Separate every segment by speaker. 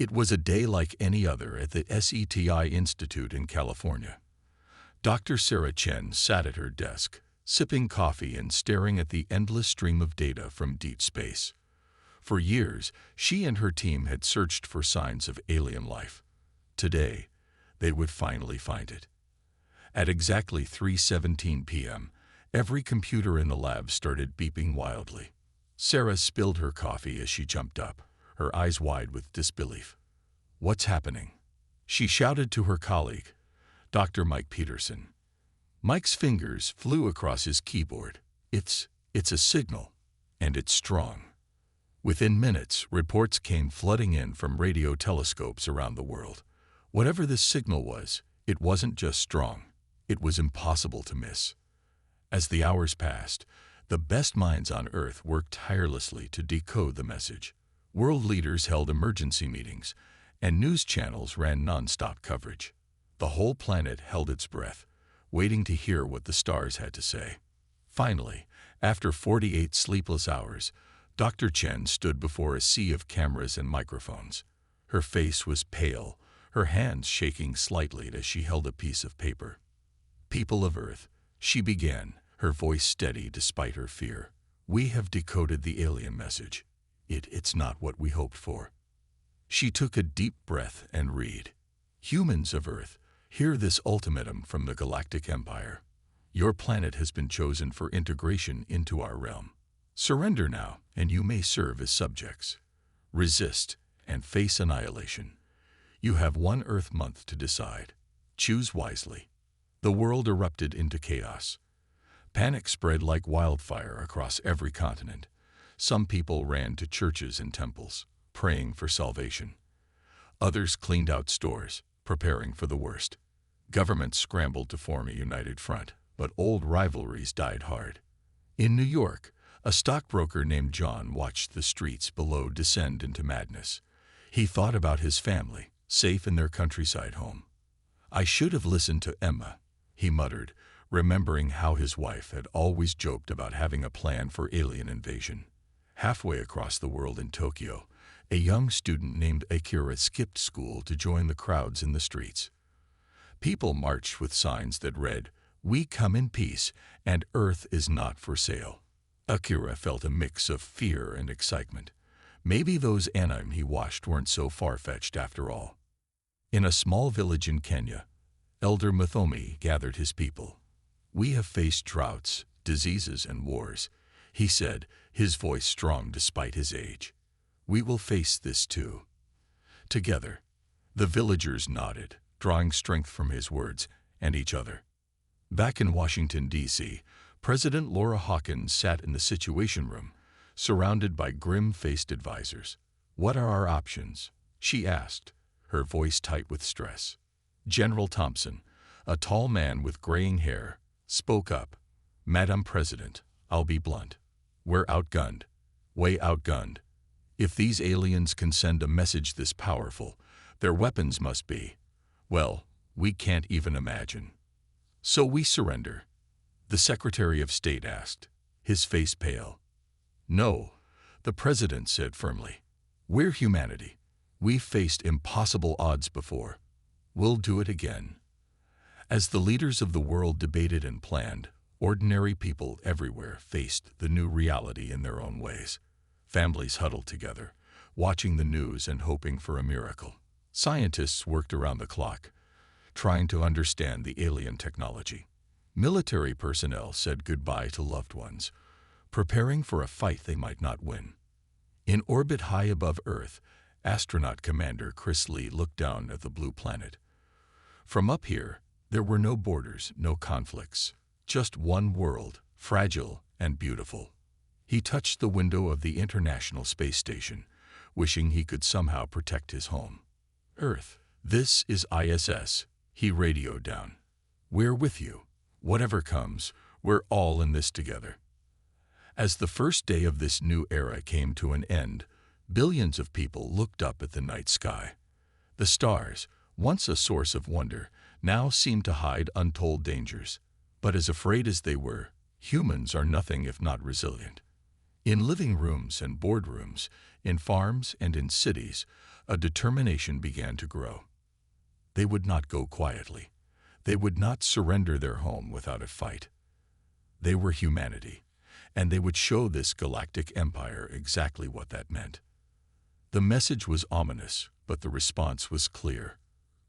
Speaker 1: It was a day like any other at the SETI Institute in California. Dr. Sarah Chen sat at her desk, sipping coffee and staring at the endless stream of data from deep space. For years, she and her team had searched for signs of alien life. Today, they would finally find it. At exactly 3:17 p.m., every computer in the lab started beeping wildly. Sarah spilled her coffee as she jumped up, her eyes wide with disbelief. "What's happening?" she shouted to her colleague, Dr. Mike Peterson. Mike's fingers flew across his keyboard. It's a signal, and it's strong." Within minutes, reports came flooding in from radio telescopes around the world. Whatever this signal was, it wasn't just strong. It was impossible to miss. As the hours passed, the best minds on Earth worked tirelessly to decode the message. World leaders held emergency meetings, and news channels ran nonstop coverage. The whole planet held its breath, waiting to hear what the stars had to say. Finally, after 48 sleepless hours, Dr. Chen stood before a sea of cameras and microphones. Her face was pale, her hands shaking slightly as she held a piece of paper. "People of Earth," she began, her voice steady despite her fear. "We have decoded the alien message. It's not what we hoped for." She took a deep breath and read. "Humans of Earth, hear this ultimatum from the Galactic Empire. Your planet has been chosen for integration into our realm. Surrender now, and you may serve as subjects. Resist, and face annihilation. You have 1 Earth month to decide. Choose wisely." The world erupted into chaos. Panic spread like wildfire across every continent. Some people ran to churches and temples, praying for salvation. Others cleaned out stores, preparing for the worst. Governments scrambled to form a united front, but old rivalries died hard. In New York, a stockbroker named John watched the streets below descend into madness. He thought about his family, safe in their countryside home. "I should have listened to Emma," he muttered, remembering how his wife had always joked about having a plan for alien invasion. Halfway across the world in Tokyo, a young student named Akira skipped school to join the crowds in the streets. People marched with signs that read, "We come in peace, and Earth is not for sale." Akira felt a mix of fear and excitement. Maybe those anime he watched weren't so far-fetched after all. In a small village in Kenya, Elder Mathomi gathered his people. "We have faced droughts, diseases, and wars," he said, his voice strong despite his age. "We will face this too." Together, the villagers nodded, drawing strength from his words and each other. Back in Washington, D.C., President Laura Hawkins sat in the Situation Room, surrounded by grim-faced advisors. "What are our options?" she asked, her voice tight with stress. General Thompson, a tall man with graying hair, spoke up. "Madam President, I'll be blunt. We're outgunned. Way outgunned. If these aliens can send a message this powerful, their weapons must be, well, we can't even imagine." "So we surrender?" the Secretary of State asked, his face pale. "No," the President said firmly. "We're humanity. We've faced impossible odds before. We'll do it again." As the leaders of the world debated and planned, ordinary people everywhere faced the new reality in their own ways. Families huddled together, watching the news and hoping for a miracle. Scientists worked around the clock, trying to understand the alien technology. Military personnel said goodbye to loved ones, preparing for a fight they might not win. In orbit high above Earth, astronaut commander Chris Lee looked down at the blue planet. From up here, there were no borders, no conflicts, just one world, fragile and beautiful. He touched the window of the International Space Station, wishing he could somehow protect his home. "Earth, this is ISS," he radioed down. "We're with you. Whatever comes, we're all in this together." As the first day of this new era came to an end, billions of people looked up at the night sky. The stars, once a source of wonder, now seemed to hide untold dangers. But as afraid as they were, humans are nothing if not resilient. In living rooms and boardrooms, in farms and in cities, a determination began to grow. They would not go quietly. They would not surrender their home without a fight. They were humanity, and they would show this galactic empire exactly what that meant. The message was ominous, but the response was clear.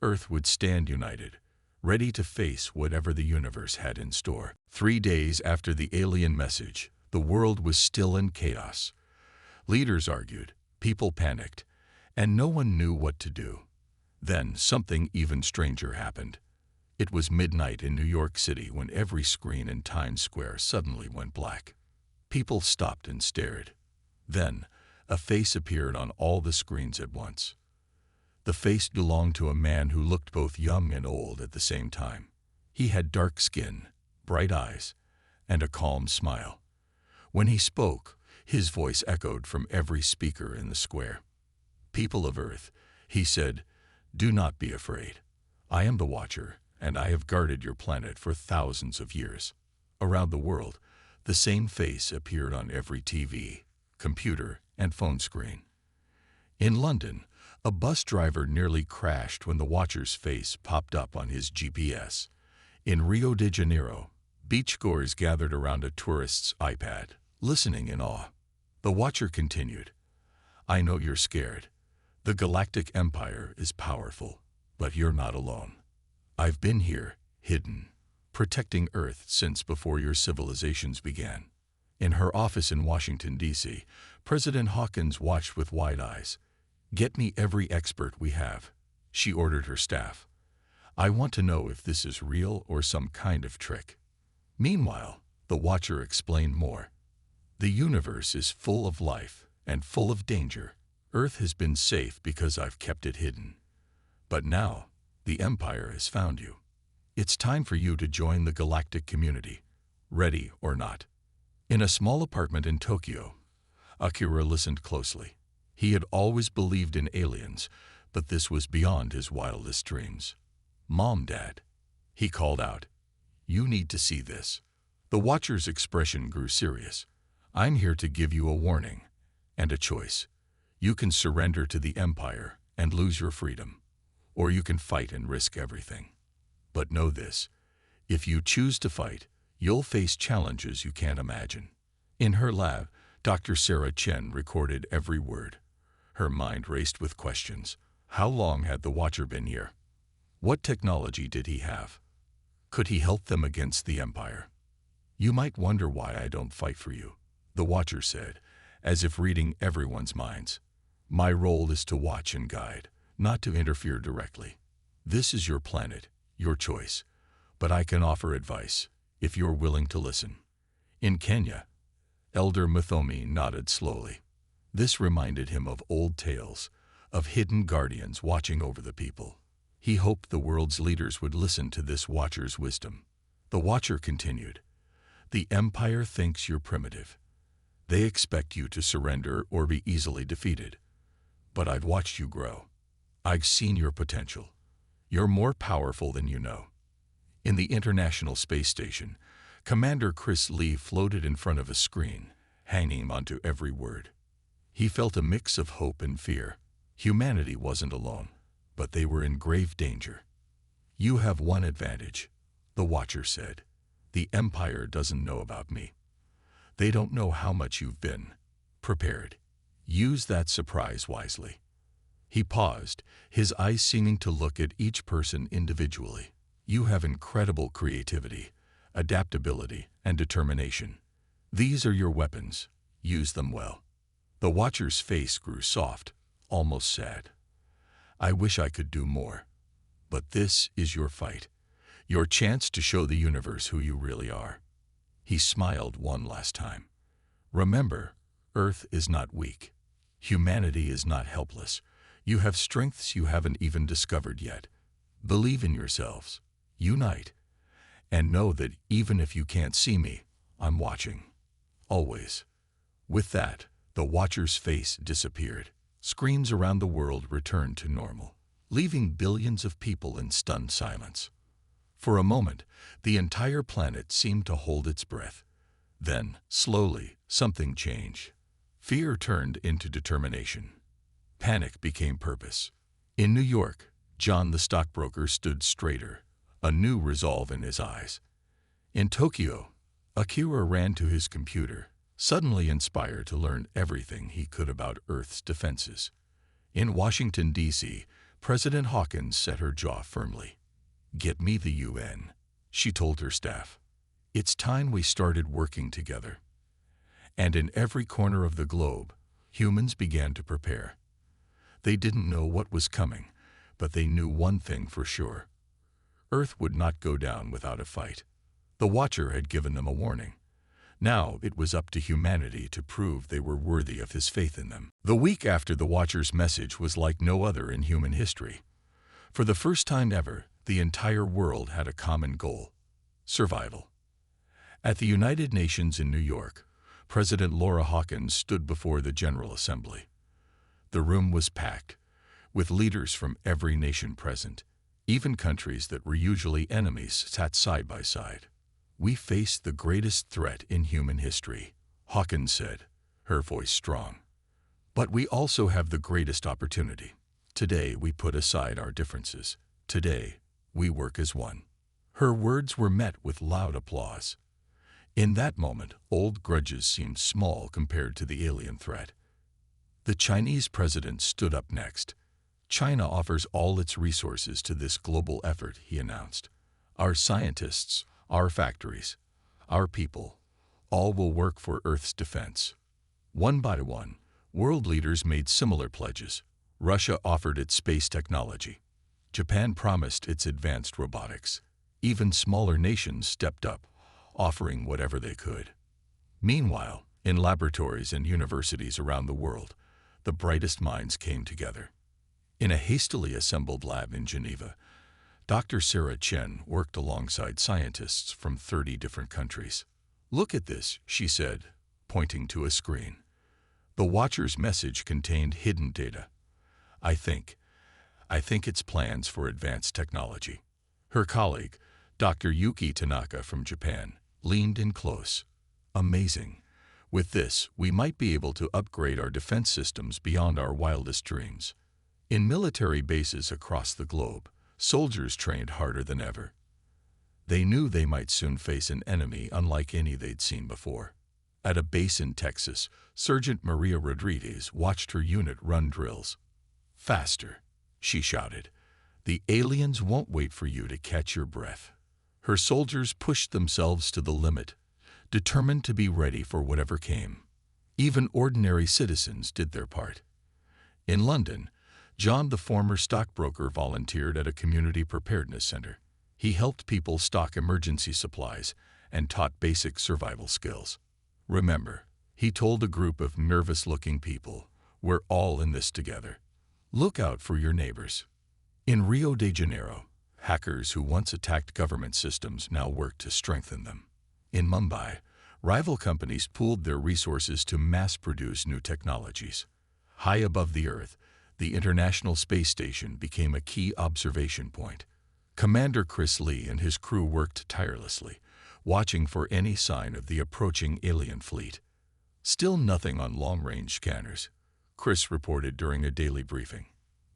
Speaker 1: Earth would stand united, ready to face whatever the universe had in store. 3 days after the alien message, the world was still in chaos. Leaders argued, people panicked, and no one knew what to do. Then something even stranger happened. It was midnight in New York City when every screen in Times Square suddenly went black. People stopped and stared. Then, a face appeared on all the screens at once. The face belonged to a man who looked both young and old at the same time. He had dark skin, bright eyes, and a calm smile. When he spoke, his voice echoed from every speaker in the square. "People of Earth," he said, "do not be afraid. I am the Watcher, and I have guarded your planet for thousands of years." Around the world, the same face appeared on every TV, computer, and phone screen. In London, a bus driver nearly crashed when the Watcher's face popped up on his GPS. In Rio de Janeiro, beachgoers gathered around a tourist's iPad, listening in awe. The Watcher continued, "I know you're scared. The Galactic Empire is powerful, but you're not alone. I've been here, hidden, protecting Earth since before your civilizations began." In her office in Washington, D.C., President Hawkins watched with wide eyes. "Get me every expert we have," she ordered her staff. "I want to know if this is real or some kind of trick." Meanwhile, the Watcher explained more. "The universe is full of life and full of danger. Earth has been safe because I've kept it hidden. But now, the Empire has found you. It's time for you to join the galactic community, ready or not." In a small apartment in Tokyo, Akira listened closely. He had always believed in aliens, but this was beyond his wildest dreams. "Mom, Dad," he called out, "you need to see this." The Watcher's expression grew serious. "I'm here to give you a warning and a choice. You can surrender to the Empire and lose your freedom, or you can fight and risk everything. But know this, if you choose to fight, you'll face challenges you can't imagine." In her lab, Dr. Sarah Chen recorded every word. Her mind raced with questions. How long had the Watcher been here? What technology did he have? Could he help them against the Empire? "You might wonder why I don't fight for you," the Watcher said, as if reading everyone's minds. "My role is to watch and guide, not to interfere directly. This is your planet, your choice, but I can offer advice, if you're willing to listen." In Kenya, Elder Muthomi nodded slowly. This reminded him of old tales, of hidden guardians watching over the people. He hoped the world's leaders would listen to this Watcher's wisdom. The Watcher continued, "The Empire thinks you're primitive. They expect you to surrender or be easily defeated. But I've watched you grow. I've seen your potential. You're more powerful than you know." In the International Space Station, Commander Chris Lee floated in front of a screen, hanging onto every word. He felt a mix of hope and fear. Humanity wasn't alone, but they were in grave danger. "You have one advantage," the Watcher said. "The Empire doesn't know about me. They don't know how much you've been prepared. Use that surprise wisely." He paused, his eyes seeming to look at each person individually. "You have incredible creativity, adaptability, and determination. These are your weapons. Use them well." The Watcher's face grew soft, almost sad. "I wish I could do more. But this is your fight, your chance to show the universe who you really are." He smiled one last time. "Remember, Earth is not weak. Humanity is not helpless. You have strengths you haven't even discovered yet. Believe in yourselves. Unite. And know that even if you can't see me, I'm watching. Always." With that, the Watcher's face disappeared. Screens around the world returned to normal, leaving billions of people in stunned silence. For a moment, the entire planet seemed to hold its breath. Then, slowly, something changed. Fear turned into determination. Panic became purpose. In New York, John the stockbroker stood straighter, a new resolve in his eyes. In Tokyo, Akira ran to his computer, suddenly inspired to learn everything he could about Earth's defenses. In Washington, D.C., President Hawkins set her jaw firmly. "Get me the UN," she told her staff. "It's time we started working together." And in every corner of the globe, humans began to prepare. They didn't know what was coming, but they knew one thing for sure. Earth would not go down without a fight. The Watcher had given them a warning. Now it was up to humanity to prove they were worthy of his faith in them. The week after the Watcher's message was like no other in human history. For the first time ever, the entire world had a common goal: survival. At the United Nations in New York, President Laura Hawkins stood before the General Assembly. The room was packed, with leaders from every nation present. Even countries that were usually enemies sat side by side. "We face the greatest threat in human history," Hawkins said, her voice strong. "But we also have the greatest opportunity. Today we put aside our differences. Today we work as one." Her words were met with loud applause. In that moment, old grudges seemed small compared to the alien threat. The Chinese president stood up next. "China offers all its resources to this global effort," he announced. "Our scientists, our factories, our people, all will work for Earth's defense." One by one, world leaders made similar pledges. Russia offered its space technology. Japan promised its advanced robotics. Even smaller nations stepped up, offering whatever they could. Meanwhile, in laboratories and universities around the world, the brightest minds came together. In a hastily assembled lab in Geneva, Dr. Sarah Chen worked alongside scientists from 30 different countries. "Look at this," she said, pointing to a screen. The Watcher's message contained hidden data. I think it's plans for advanced technology." Her colleague, Dr. Yuki Tanaka from Japan, leaned in close. "Amazing. With this, we might be able to upgrade our defense systems beyond our wildest dreams." In military bases across the globe, soldiers trained harder than ever. They knew they might soon face an enemy unlike any they'd seen before. At a base in Texas, Sergeant Maria Rodriguez watched her unit run drills. "Faster," she shouted. "The aliens won't wait for you to catch your breath." Her soldiers pushed themselves to the limit, determined to be ready for whatever came. Even ordinary citizens did their part. In London, John, the former stockbroker, volunteered at a community preparedness center. He helped people stock emergency supplies and taught basic survival skills. "Remember," he told a group of nervous-looking people, "we're all in this together. Look out for your neighbors." In Rio de Janeiro, hackers who once attacked government systems now work to strengthen them. In Mumbai, rival companies pooled their resources to mass-produce new technologies. High above the Earth, the International Space Station became a key observation point. Commander Chris Lee and his crew worked tirelessly, watching for any sign of the approaching alien fleet. "Still nothing on long-range scanners," Chris reported during a daily briefing.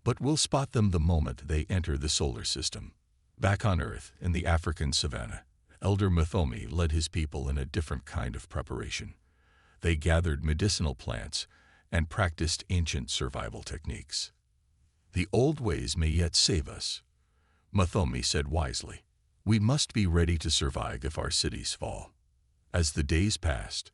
Speaker 1: "But we'll spot them the moment they enter the solar system." Back on Earth, in the African savanna, Elder Mathomi led his people in a different kind of preparation. They gathered medicinal plants and practiced ancient survival techniques. "The old ways may yet save us," Mathomi said wisely. "We must be ready to survive if our cities fall." As the days passed,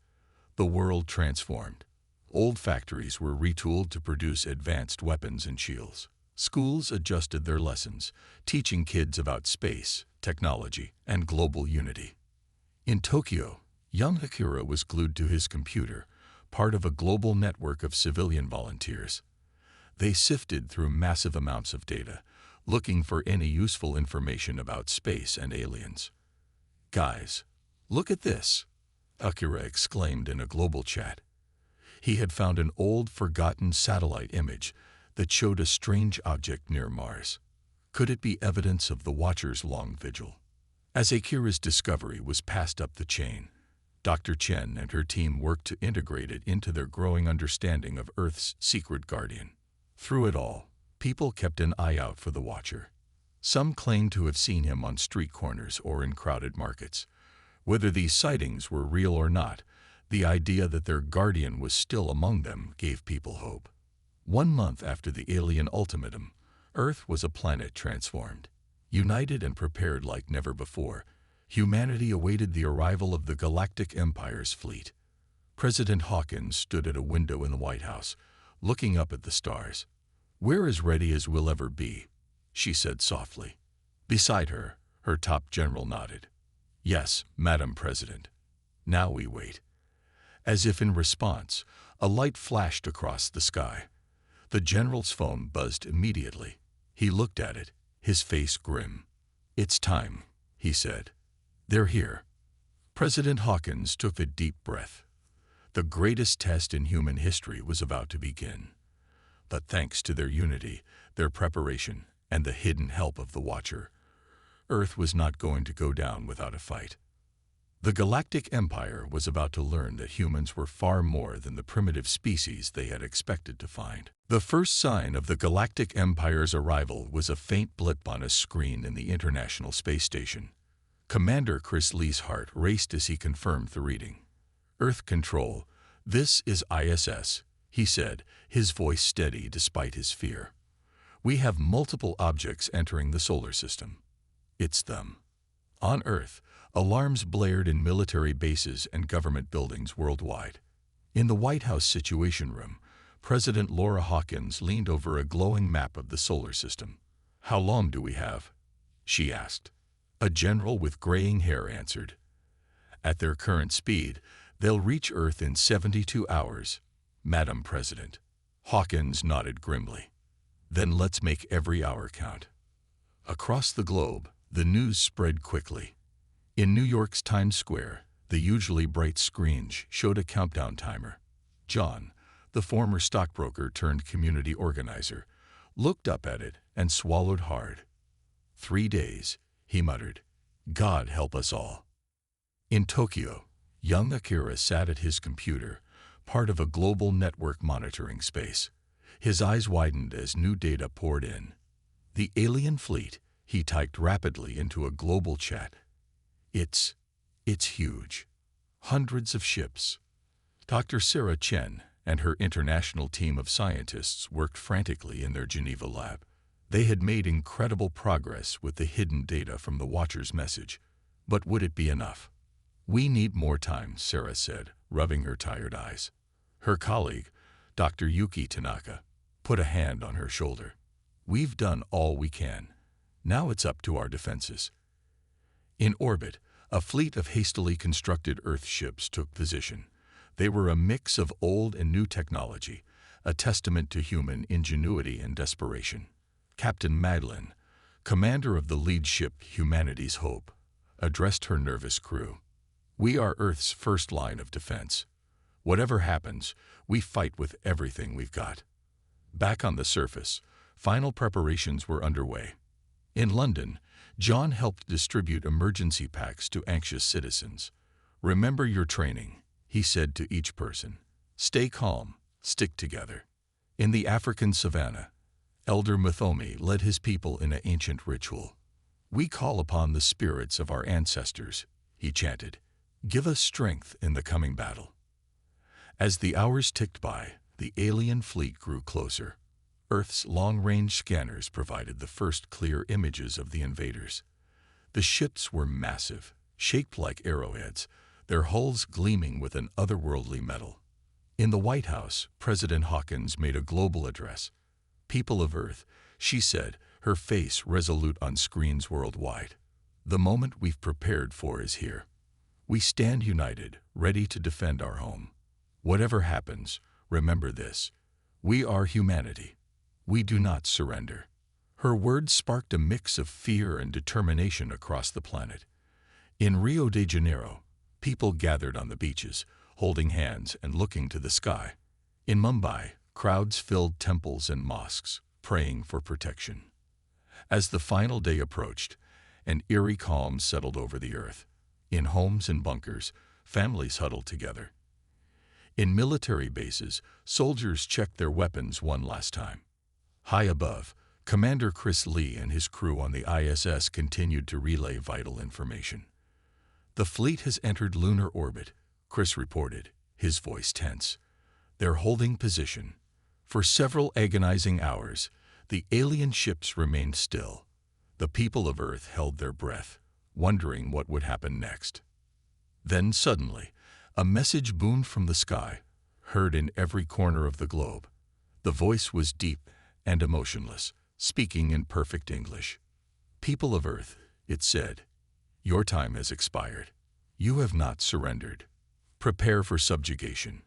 Speaker 1: the world transformed. Old factories were retooled to produce advanced weapons and shields. Schools adjusted their lessons, teaching kids about space, technology, and global unity. In Tokyo, young Akira was glued to his computer, part of a global network of civilian volunteers. They sifted through massive amounts of data, looking for any useful information about space and aliens. "Guys, look at this," Akira exclaimed in a global chat. He had found an old, forgotten satellite image that showed a strange object near Mars. Could it be evidence of the Watcher's long vigil? As Akira's discovery was passed up the chain, Dr. Chen and her team worked to integrate it into their growing understanding of Earth's secret guardian. Through it all, people kept an eye out for the Watcher. Some claimed to have seen him on street corners or in crowded markets. Whether these sightings were real or not, the idea that their guardian was still among them gave people hope. 1 month after the alien ultimatum, Earth was a planet transformed. United and prepared like never before, humanity awaited the arrival of the Galactic Empire's fleet. President Hawkins stood at a window in the White House, looking up at the stars. "We're as ready as we'll ever be," she said softly. Beside her, her top general nodded. "Yes, Madam President. Now we wait." As if in response, a light flashed across the sky. The general's phone buzzed immediately. He looked at it, his face grim. "It's time," he said. "They're here." President Hawkins took a deep breath. The greatest test in human history was about to begin. But thanks to their unity, their preparation, and the hidden help of the Watcher, Earth was not going to go down without a fight. The Galactic Empire was about to learn that humans were far more than the primitive species they had expected to find. The first sign of the Galactic Empire's arrival was a faint blip on a screen in the International Space Station. Commander Chris Lee's heart raced as he confirmed the reading. "Earth Control, this is ISS," he said, his voice steady despite his fear. "We have multiple objects entering the solar system. It's them." On Earth, alarms blared in military bases and government buildings worldwide. In the White House Situation Room, President Laura Hawkins leaned over a glowing map of the solar system. "How long do we have?" she asked. A general with graying hair answered. "At their current speed, they'll reach Earth in 72 hours, Madam President." Hawkins nodded grimly. "Then let's make every hour count." Across the globe, the news spread quickly. In New York's Times Square, the usually bright screens showed a countdown timer. John, the former stockbroker turned community organizer, looked up at it and swallowed hard. 3 days, he muttered. "God help us all." In Tokyo, young Akira sat at his computer, part of a global network monitoring space. His eyes widened as new data poured in. "The alien fleet," he typed rapidly into a global chat. It's huge. Hundreds of ships." Dr. Sarah Chen and her international team of scientists worked frantically in their Geneva lab. They had made incredible progress with the hidden data from the Watcher's message. But would it be enough? "We need more time," Sarah said, rubbing her tired eyes. Her colleague, Dr. Yuki Tanaka, put a hand on her shoulder. "We've done all we can. Now it's up to our defenses." In orbit, a fleet of hastily constructed Earth ships took position. They were a mix of old and new technology, a testament to human ingenuity and desperation. Captain Madeline, commander of the lead ship Humanity's Hope, addressed her nervous crew. "We are Earth's first line of defense. Whatever happens, we fight with everything we've got." Back on the surface, final preparations were underway. In London, John helped distribute emergency packs to anxious citizens. "Remember your training," he said to each person. "Stay calm, stick together." In the African savannah, Elder Mathomi led his people in an ancient ritual. "We call upon the spirits of our ancestors," he chanted. "Give us strength in the coming battle." As the hours ticked by, the alien fleet grew closer. Earth's long-range scanners provided the first clear images of the invaders. The ships were massive, shaped like arrowheads, their hulls gleaming with an otherworldly metal. In the White House, President Hawkins made a global address. "People of Earth," she said, her face resolute on screens worldwide. "The moment we've prepared for is here. We stand united, ready to defend our home. Whatever happens, remember this. We are humanity. We do not surrender." Her words sparked a mix of fear and determination across the planet. In Rio de Janeiro, people gathered on the beaches, holding hands and looking to the sky. In Mumbai, crowds filled temples and mosques, praying for protection. As the final day approached, an eerie calm settled over the earth. In homes and bunkers, families huddled together. In military bases, soldiers checked their weapons one last time. High above, Commander Chris Lee and his crew on the ISS continued to relay vital information. "The fleet has entered lunar orbit," Chris reported, his voice tense. "They're holding position." For several agonizing hours, the alien ships remained still. The people of Earth held their breath, wondering what would happen next. Then suddenly, a message boomed from the sky, heard in every corner of the globe. The voice was deep and emotionless, speaking in perfect English. "People of Earth," it said, "your time has expired. You have not surrendered. Prepare for subjugation."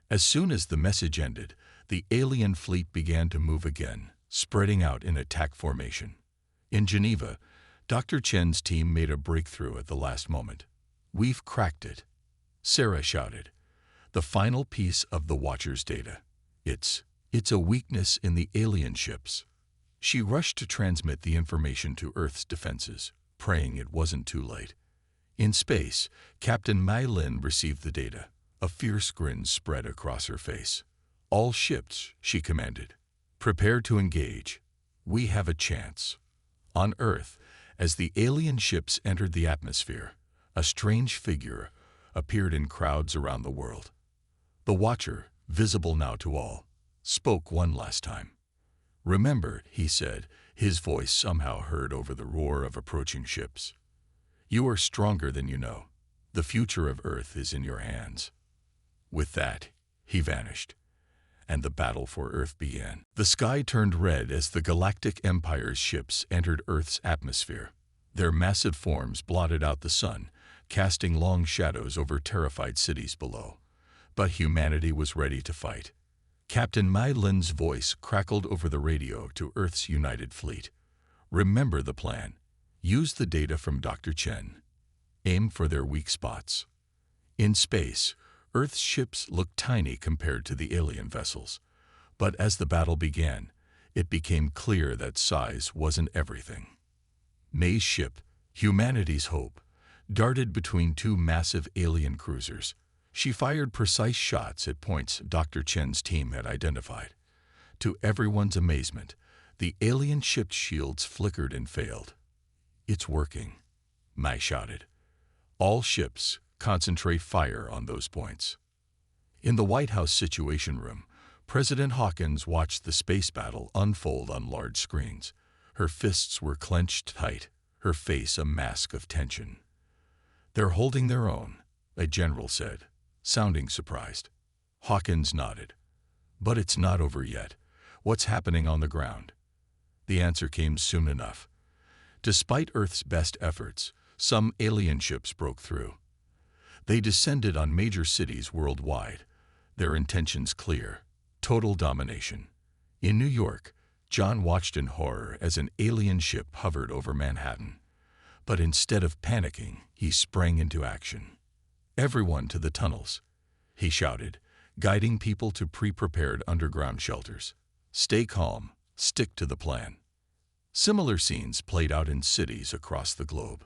Speaker 1: As soon as the message ended, the alien fleet began to move again, spreading out in attack formation. In Geneva, Dr. Chen's team made a breakthrough at the last moment. "We've cracked it," Sarah shouted. "The final piece of the Watcher's data. It's a weakness in the alien ships." She rushed to transmit the information to Earth's defenses, praying it wasn't too late. In space, Captain Mai Lin received the data. A fierce grin spread across her face. "All ships," she commanded, "prepare to engage. We have a chance." On Earth, as the alien ships entered the atmosphere, a strange figure appeared in crowds around the world. The Watcher, visible now to all, spoke one last time. "Remember," he said, his voice somehow heard over the roar of approaching ships. "You are stronger than you know. The future of Earth is in your hands." With that, he vanished, and the battle for Earth began. The sky turned red as the Galactic Empire's ships entered Earth's atmosphere. Their massive forms blotted out the sun, casting long shadows over terrified cities below. But humanity was ready to fight. Captain Mai Lin's voice crackled over the radio to Earth's united fleet. "Remember the plan. Use the data from Dr. Chen. Aim for their weak spots." In space, Earth's ships looked tiny compared to the alien vessels. But as the battle began, it became clear that size wasn't everything. Mai's ship, humanity's hope, darted between two massive alien cruisers. She fired precise shots at points Dr. Chen's team had identified. To everyone's amazement, the alien ship's shields flickered and failed. "It's working," Mai shouted. "All ships, concentrate fire on those points." In the White House Situation Room, President Hawkins watched the space battle unfold on large screens. Her fists were clenched tight, her face a mask of tension. "They're holding their own," a general said, sounding surprised. Hawkins nodded. "But it's not over yet. What's happening on the ground?" The answer came soon enough. Despite Earth's best efforts, some alien ships broke through. They descended on major cities worldwide, their intentions clear: total domination. In New York, John watched in horror as an alien ship hovered over Manhattan. But instead of panicking, he sprang into action. "Everyone to the tunnels," he shouted, guiding people to pre-prepared underground shelters. "Stay calm, stick to the plan." Similar scenes played out in cities across the globe.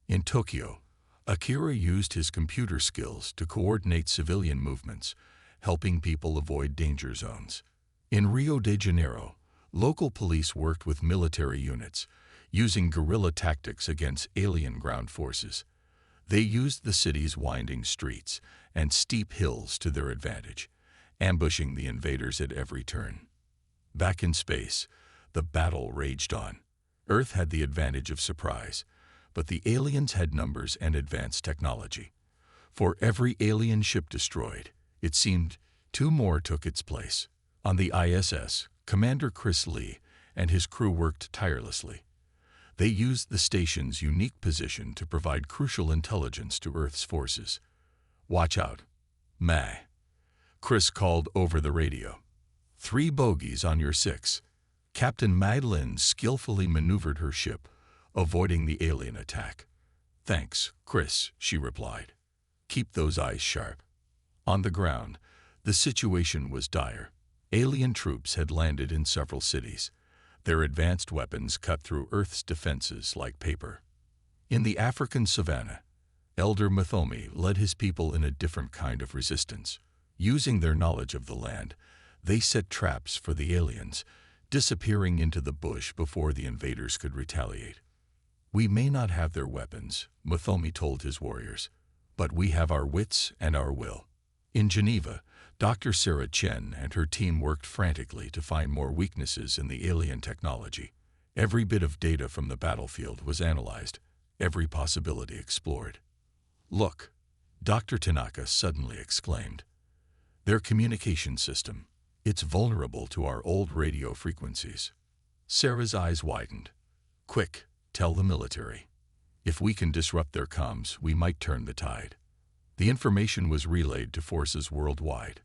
Speaker 1: In Tokyo, Akira used his computer skills to coordinate civilian movements, helping people avoid danger zones. In Rio de Janeiro, local police worked with military units, using guerrilla tactics against alien ground forces. They used the city's winding streets and steep hills to their advantage, ambushing the invaders at every turn. Back in space, the battle raged on. Earth had the advantage of surprise, but the aliens had numbers and advanced technology. For every alien ship destroyed, it seemed 2 more took its place. On the ISS, Commander Chris Lee and his crew worked tirelessly. They used the station's unique position to provide crucial intelligence to Earth's forces. "Watch out, Mai," Chris called over the radio. 3 bogeys on your 6. Captain Mai Lin skillfully maneuvered her ship, avoiding the alien attack. "Thanks, Chris," she replied. "Keep those eyes sharp." On the ground, the situation was dire. Alien troops had landed in several cities. Their advanced weapons cut through Earth's defenses like paper. In the African savannah, Elder Mathomi led his people in a different kind of resistance. Using their knowledge of the land, they set traps for the aliens, disappearing into the bush before the invaders could retaliate. "We may not have their weapons," Muthomi told his warriors, "but we have our wits and our will." In Geneva, Dr. Sarah Chen and her team worked frantically to find more weaknesses in the alien technology. Every bit of data from the battlefield was analyzed, every possibility explored. "Look," Dr. Tanaka suddenly exclaimed. "Their communication system. It's vulnerable to our old radio frequencies." Sarah's eyes widened. "Quick, tell the military. If we can disrupt their comms, we might turn the tide." The information was relayed to forces worldwide.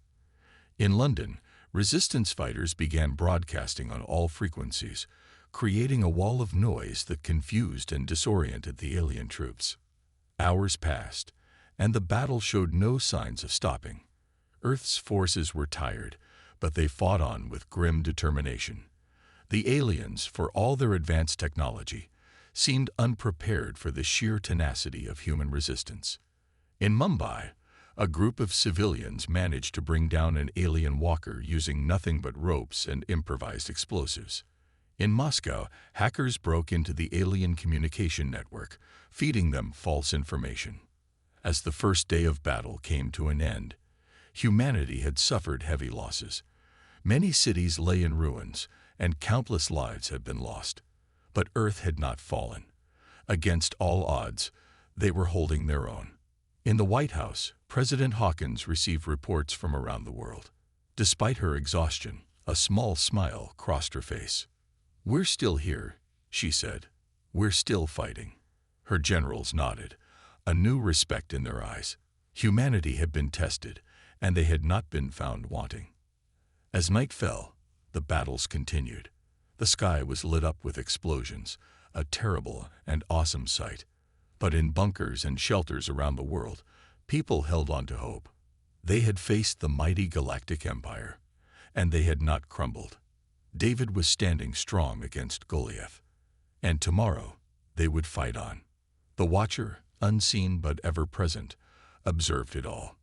Speaker 1: In London, resistance fighters began broadcasting on all frequencies, creating a wall of noise that confused and disoriented the alien troops. Hours passed, and the battle showed no signs of stopping. Earth's forces were tired, but they fought on with grim determination. The aliens, for all their advanced technology, seemed unprepared for the sheer tenacity of human resistance. In Mumbai, a group of civilians managed to bring down an alien walker using nothing but ropes and improvised explosives. In Moscow, hackers broke into the alien communication network, feeding them false information. As the first day of battle came to an end, humanity had suffered heavy losses. Many cities lay in ruins, and countless lives had been lost. But Earth had not fallen. Against all odds, they were holding their own. In the White House, President Hawkins received reports from around the world. Despite her exhaustion, a small smile crossed her face. "We're still here," she said. "We're still fighting." Her generals nodded, a new respect in their eyes. Humanity had been tested, and they had not been found wanting. As night fell, the battles continued. The sky was lit up with explosions, a terrible and awesome sight. But in bunkers and shelters around the world, people held on to hope. They had faced the mighty Galactic Empire, and they had not crumbled. David was standing strong against Goliath, and tomorrow they would fight on. The Watcher, unseen but ever present, observed it all.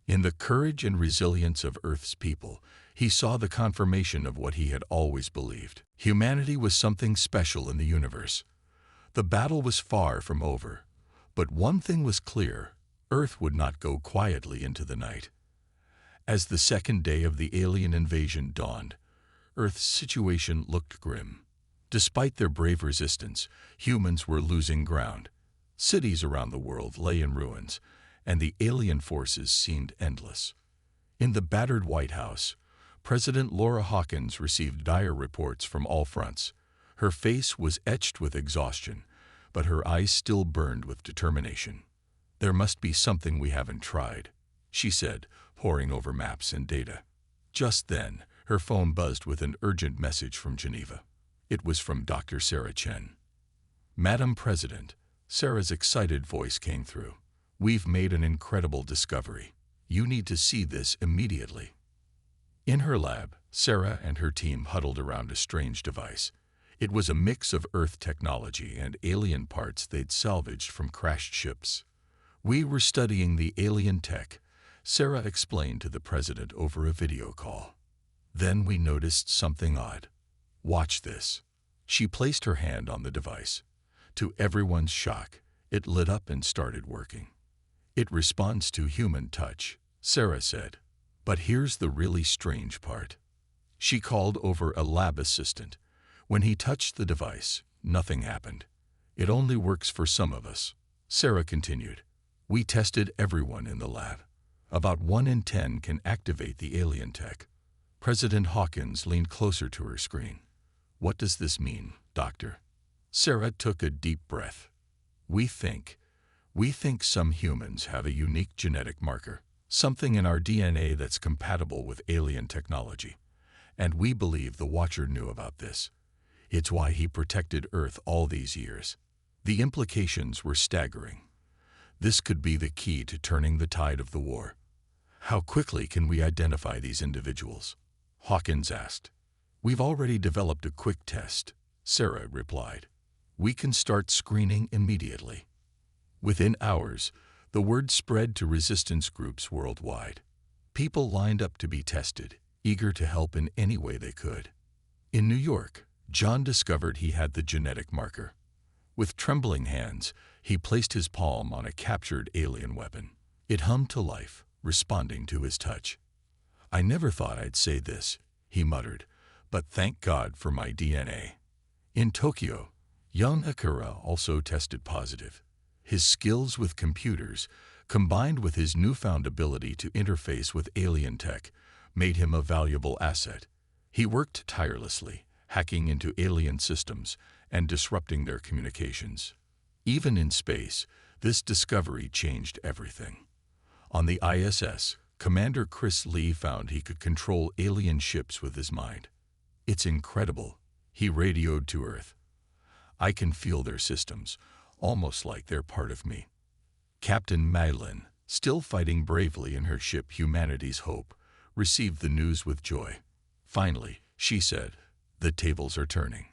Speaker 1: In the courage and resilience of Earth's people, he saw the confirmation of what he had always believed. Humanity was something special in the universe. The battle was far from over, but one thing was clear: Earth would not go quietly into the night. As the second day of the alien invasion dawned, Earth's situation looked grim. Despite their brave resistance, humans were losing ground. Cities around the world lay in ruins, and the alien forces seemed endless. In the battered White House, President Laura Hawkins received dire reports from all fronts. Her face was etched with exhaustion, but her eyes still burned with determination. "There must be something we haven't tried," she said, poring over maps and data. Just then, her phone buzzed with an urgent message from Geneva. It was from Dr. Sarah Chen. "Madam President," Sarah's excited voice came through. "We've made an incredible discovery. You need to see this immediately." In her lab, Sarah and her team huddled around a strange device. It was a mix of Earth technology and alien parts they'd salvaged from crashed ships. "We were studying the alien tech," Sarah explained to the president over a video call. "Then we noticed something odd. Watch this." She placed her hand on the device. To everyone's shock, it lit up and started working. "It responds to human touch," Sarah said. "But here's the really strange part." She called over a lab assistant. When he touched the device, nothing happened. "It only works for some of us," Sarah continued. "We tested everyone in the lab. About 1 in 10 can activate the alien tech." President Hawkins leaned closer to her screen. "What does this mean, Doctor?" Sarah took a deep breath. We think some humans have a unique genetic marker, something in our DNA that's compatible with alien technology. And we believe the Watcher knew about this. It's why he protected Earth all these years." The implications were staggering. This could be the key to turning the tide of the war. "How quickly can we identify these individuals?" Hawkins asked. "We've already developed a quick test," Sarah replied. "We can start screening immediately." Within hours, the word spread to resistance groups worldwide. People lined up to be tested, eager to help in any way they could. In New York, John discovered he had the genetic marker. With trembling hands, he placed his palm on a captured alien weapon. It hummed to life, responding to his touch. "I never thought I'd say this," he muttered, "but thank God for my DNA." In Tokyo, young Akira also tested positive. His skills with computers, combined with his newfound ability to interface with alien tech, made him a valuable asset. He worked tirelessly, hacking into alien systems and disrupting their communications. Even in space, this discovery changed everything. On the ISS, Commander Chris Lee found he could control alien ships with his mind. "It's incredible," he radioed to Earth. "I can feel their systems, almost like they're part of me." Captain Madeline, still fighting bravely in her ship Humanity's Hope, received the news with joy. "Finally," she said, "the tables are turning."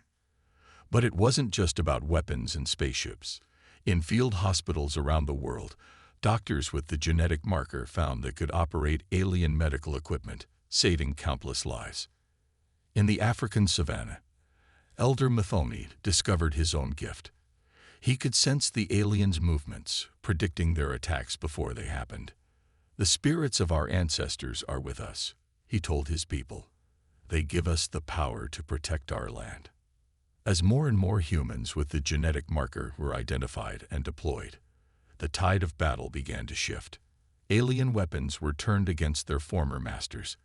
Speaker 1: But it wasn't just about weapons and spaceships. In field hospitals around the world, doctors with the genetic marker found they could operate alien medical equipment, saving countless lives. In the African savannah, Elder Muthoni discovered his own gift. He could sense the aliens' movements, predicting their attacks before they happened. "The spirits of our ancestors are with us," he told his people. "They give us the power to protect our land." As more and more humans with the genetic marker were identified and deployed, the tide of battle began to shift. Alien weapons were turned against their former masters.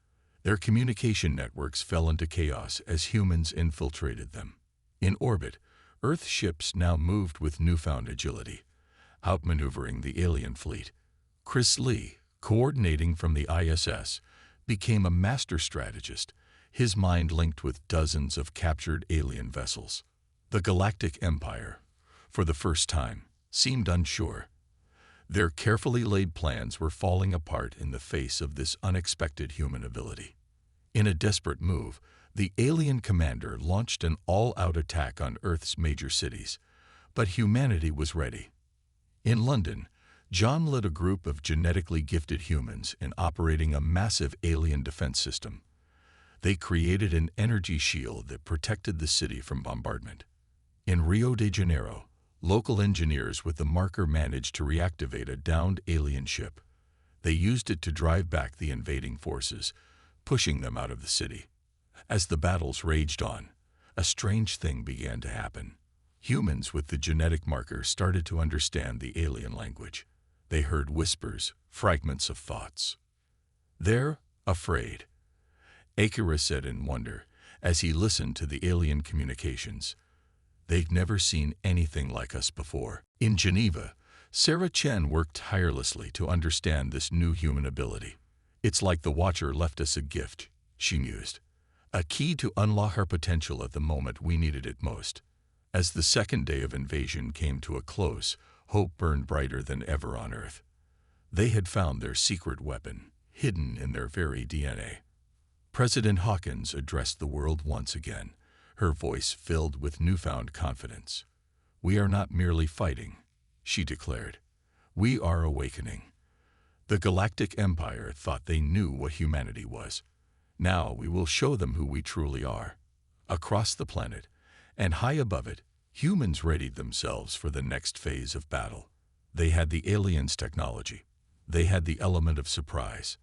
Speaker 1: Their communication networks fell into chaos as humans infiltrated them. In orbit, Earth ships now moved with newfound agility, outmaneuvering the alien fleet. Chris Lee, coordinating from the ISS, became a master strategist, his mind linked with dozens of captured alien vessels. The Galactic Empire, for the first time, seemed unsure. Their carefully laid plans were falling apart in the face of this unexpected human ability. In a desperate move, the alien commander launched an all-out attack on Earth's major cities, but humanity was ready. In London, John led a group of genetically gifted humans in operating a massive alien defense system. They created an energy shield that protected the city from bombardment. In Rio de Janeiro, local engineers with the marker managed to reactivate a downed alien ship. They used it to drive back the invading forces, pushing them out of the city. As the battles raged on, a strange thing began to happen. Humans with the genetic marker started to understand the alien language. They heard whispers, fragments of thoughts. "They're afraid," Akira said in wonder as he listened to the alien communications. "They've never seen anything like us before." In Geneva, Sarah Chen worked tirelessly to understand this new human ability. "It's like the Watcher left us a gift," she mused. "A key to unlock our potential at the moment we needed it most." As the second day of invasion came to a close, hope burned brighter than ever on Earth. They had found their secret weapon, hidden in their very DNA. President Hawkins addressed the world once again, her voice filled with newfound confidence. "We are not merely fighting," she declared. "We are awakening." The Galactic Empire thought they knew what humanity was. "Now we will show them who we truly are." Across the planet, and high above it, humans readied themselves for the next phase of battle. They had the aliens' technology. They had the element of surprise.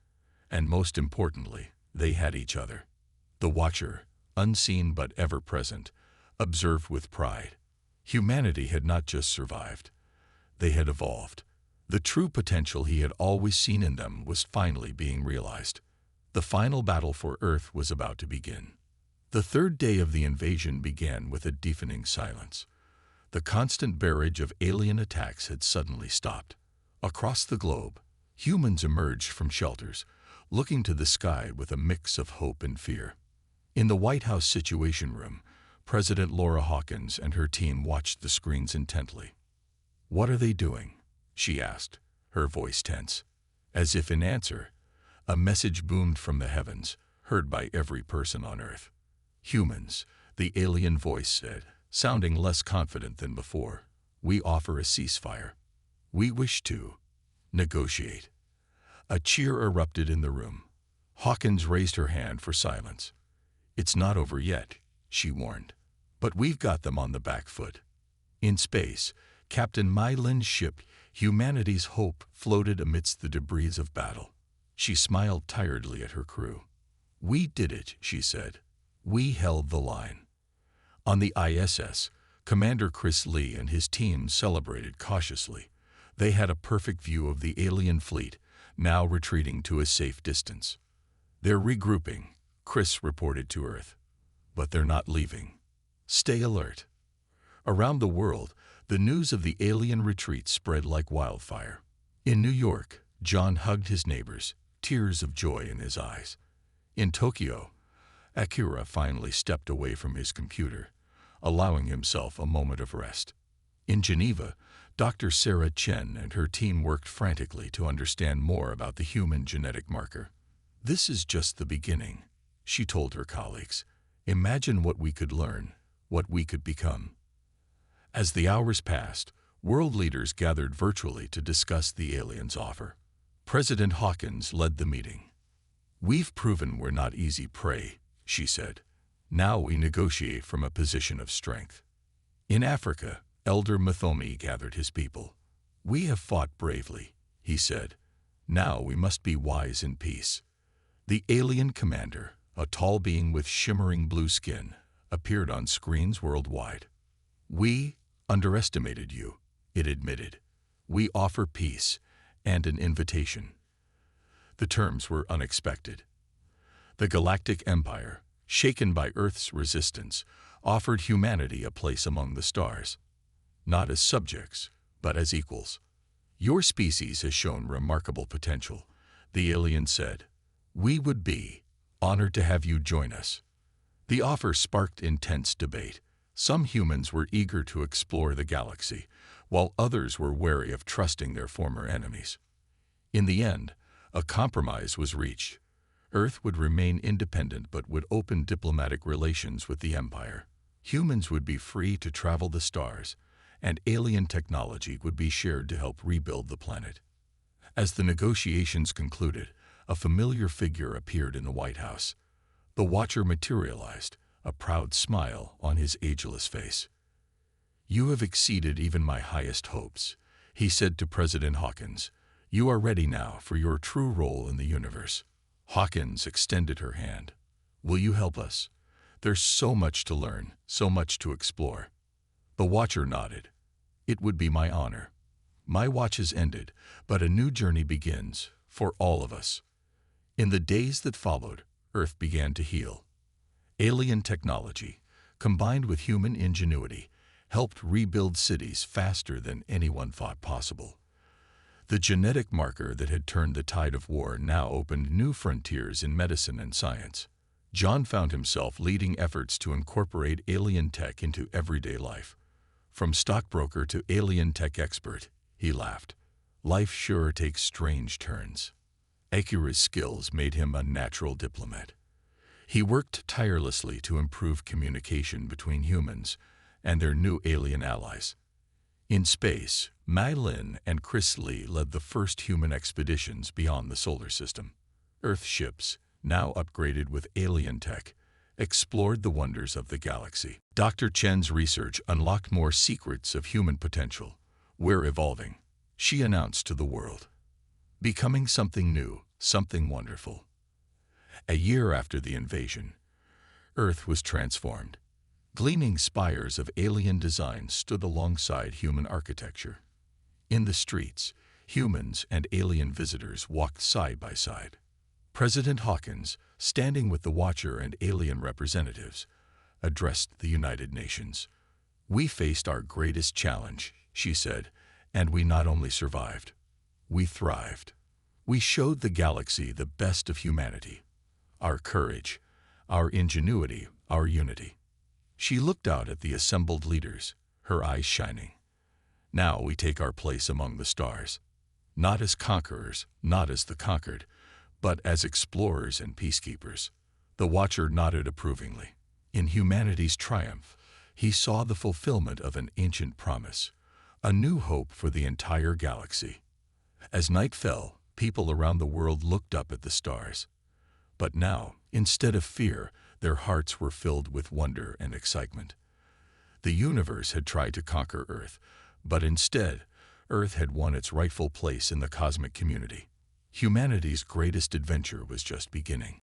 Speaker 1: And most importantly, they had each other. The Watcher, unseen but ever present, observed with pride. Humanity had not just survived. They had evolved. The true potential he had always seen in them was finally being realized. The final battle for Earth was about to begin. The third day of the invasion began with a deafening silence. The constant barrage of alien attacks had suddenly stopped. Across the globe, humans emerged from shelters, looking to the sky with a mix of hope and fear. In the White House Situation Room, President Laura Hawkins and her team watched the screens intently. "What are they doing?" she asked, her voice tense. As if in answer, a message boomed from the heavens, heard by every person on Earth. "Humans," the alien voice said, sounding less confident than before, "we offer a ceasefire. We wish to negotiate." A cheer erupted in the room. Hawkins raised her hand for silence. "It's not over yet," she warned. But we've got them on the back foot. In space, Captain Mai Lin's ship, humanity's hope, floated amidst the debris of battle. She smiled tiredly at her crew. We did it, she said. We held the line. On the ISS, Commander Chris Lee and his team celebrated cautiously. They had a perfect view of the alien fleet, now retreating to a safe distance. They're regrouping, Chris reported to Earth. But they're not leaving. Stay alert. Around the world, the news of the alien retreat spread like wildfire. In New York, John hugged his neighbors, tears of joy in his eyes. In Tokyo, Akira finally stepped away from his computer, allowing himself a moment of rest. In Geneva, Dr. Sarah Chen and her team worked frantically to understand more about the human genetic marker. This is just the beginning, she told her colleagues. Imagine what we could learn, what we could become. As the hours passed, world leaders gathered virtually to discuss the aliens' offer. President Hawkins led the meeting. We've proven we're not easy prey, she said. Now we negotiate from a position of strength. In Africa, Elder Mathomi gathered his people. We have fought bravely, he said. Now we must be wise in peace. The alien commander, a tall being with shimmering blue skin, appeared on screens worldwide. We underestimated you, it admitted. We offer peace and an invitation. The terms were unexpected. The Galactic Empire, shaken by Earth's resistance, offered humanity a place among the stars. Not as subjects, but as equals. Your species has shown remarkable potential, the alien said. We would be honored to have you join us. The offer sparked intense debate. Some humans were eager to explore the galaxy, while others were wary of trusting their former enemies. In the end, a compromise was reached. Earth would remain independent but would open diplomatic relations with the Empire. Humans would be free to travel the stars, and alien technology would be shared to help rebuild the planet. As the negotiations concluded, a familiar figure appeared in the White House. The Watcher materialized, a proud smile on his ageless face. You have exceeded even my highest hopes, he said to President Hawkins. You are ready now for your true role in the universe. Hawkins extended her hand. Will you help us? There's so much to learn, so much to explore. The Watcher nodded. It would be my honor. My watch has ended, but a new journey begins, for all of us. In the days that followed, Earth began to heal. Alien technology, combined with human ingenuity, helped rebuild cities faster than anyone thought possible. The genetic marker that had turned the tide of war now opened new frontiers in medicine and science. John found himself leading efforts to incorporate alien tech into everyday life. From stockbroker to alien tech expert, he laughed. Life sure takes strange turns. Akira's skills made him a natural diplomat. He worked tirelessly to improve communication between humans and their new alien allies. In space, Mai Lin and Chris Lee led the first human expeditions beyond the solar system. Earth ships, now upgraded with alien tech, explored the wonders of the galaxy. Dr. Chen's research unlocked more secrets of human potential. We're evolving, she announced to the world. Becoming something new, something wonderful. A year after the invasion, Earth was transformed. Gleaming spires of alien design stood alongside human architecture. In the streets, humans and alien visitors walked side by side. President Hawkins, standing with the Watcher and alien representatives, addressed the United Nations. We faced our greatest challenge, she said, and we not only survived, we thrived. We showed the galaxy the best of humanity, our courage, our ingenuity, our unity. She looked out at the assembled leaders, her eyes shining. Now we take our place among the stars, not as conquerors, not as the conquered, but as explorers and peacekeepers. The Watcher nodded approvingly. In humanity's triumph, he saw the fulfillment of an ancient promise, a new hope for the entire galaxy. As night fell, people around the world looked up at the stars. But now, instead of fear, Their hearts were filled with wonder and excitement. The universe had tried to conquer Earth, but instead, Earth had won its rightful place in the cosmic community. Humanity's greatest adventure was just beginning.